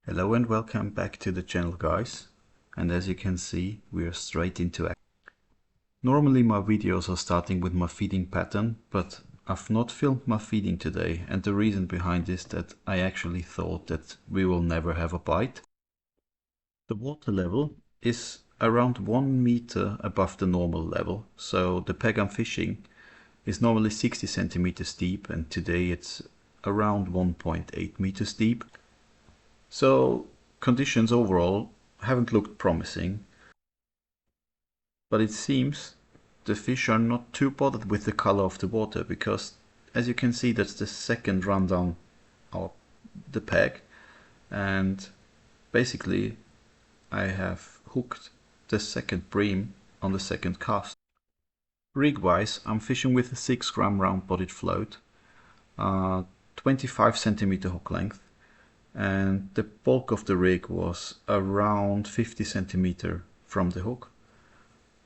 Hello and welcome back to the channel, guys. And as you can see, we are straight into action. Normally my videos are starting with my feeding pattern, but I've not filmed my feeding today, and the reason behind is that I actually thought that we will never have a bite. The water level is around 1 meter above the normal level, so the peg I'm fishing is normally 60 centimeters deep, and today it's around 1.8 meters deep. So conditions overall haven't looked promising, but it seems the fish are not too bothered with the color of the water, because as you can see, that's the second run down of the peg, and basically I have hooked the second bream on the second cast. Rig wise, I'm fishing with a 6 gram round bodied float, 25 centimeter hook length, and the bulk of the rig was around 50 centimeter from the hook.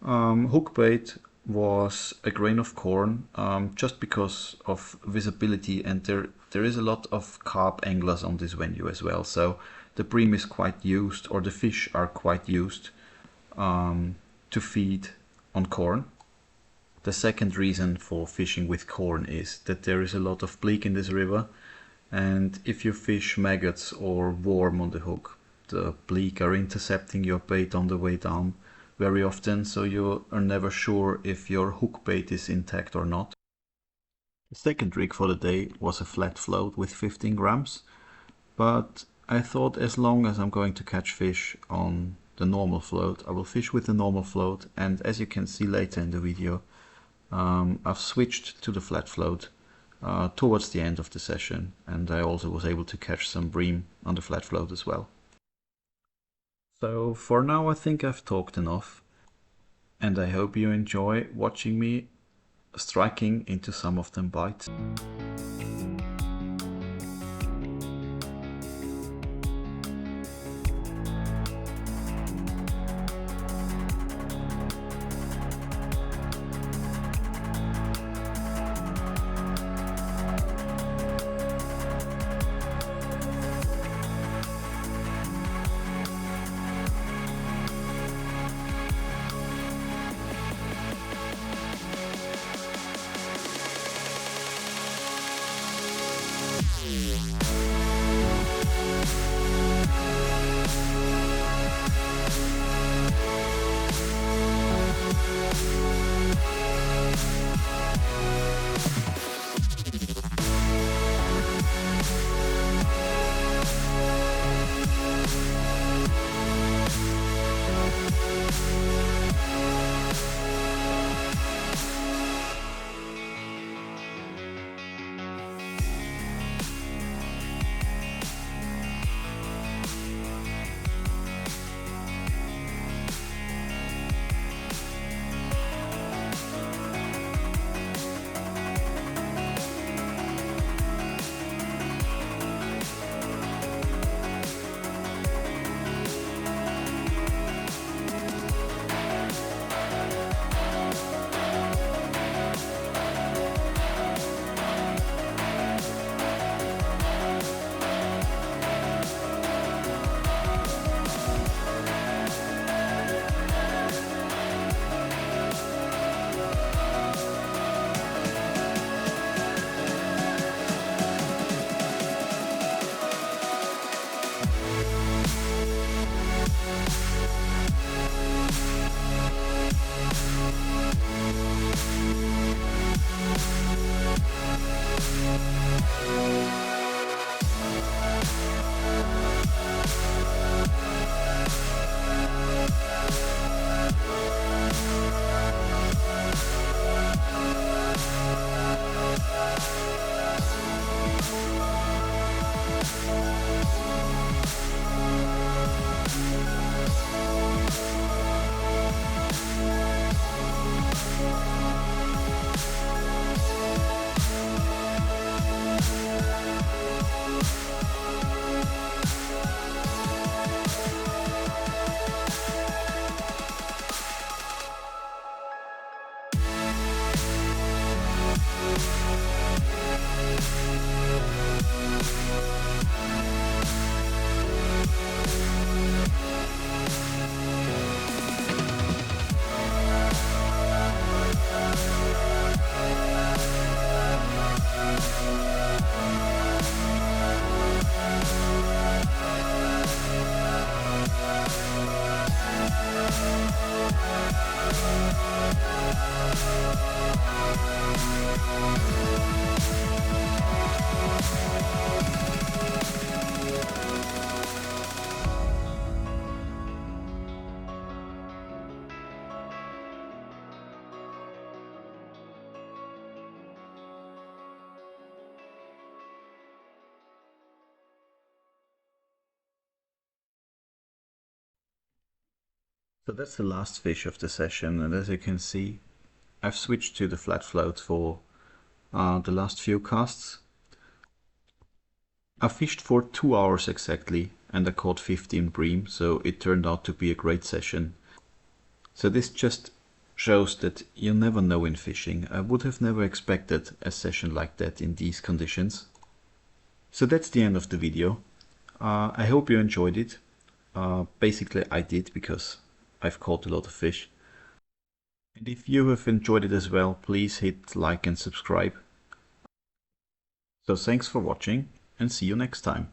Hook bait was a grain of corn, just because of visibility, and there is a lot of carp anglers on this venue as well, so the bream is quite used, or the fish are quite used to feed on corn. The second reason for fishing with corn is that there is a lot of bleak in this river, and if you fish maggots or worm on the hook, the bleak are intercepting your bait on the way down very often, so you are never sure if your hook bait is intact or not. The second rig for the day was a flat float with 15 grams, but I thought as long as I'm going to catch fish on the normal float, I will fish with the normal float, and as you can see later in the video, I've switched to the flat float towards the end of the session, and I also was able to catch some bream on the flat float as well. So for now I think I've talked enough, and I hope you enjoy watching me striking into some of them bites. So that's the last fish of the session, and as you can see, I've switched to the flat float for the last few casts. I fished for 2 hours exactly, and I caught 15 bream, so it turned out to be a great session. So this just shows that you never know in fishing. I would have never expected a session like that in these conditions. So that's the end of the video. I hope you enjoyed it. Basically I did, because I've caught a lot of fish. And if you have enjoyed it as well, please hit like and subscribe. So thanks for watching, and see you next time.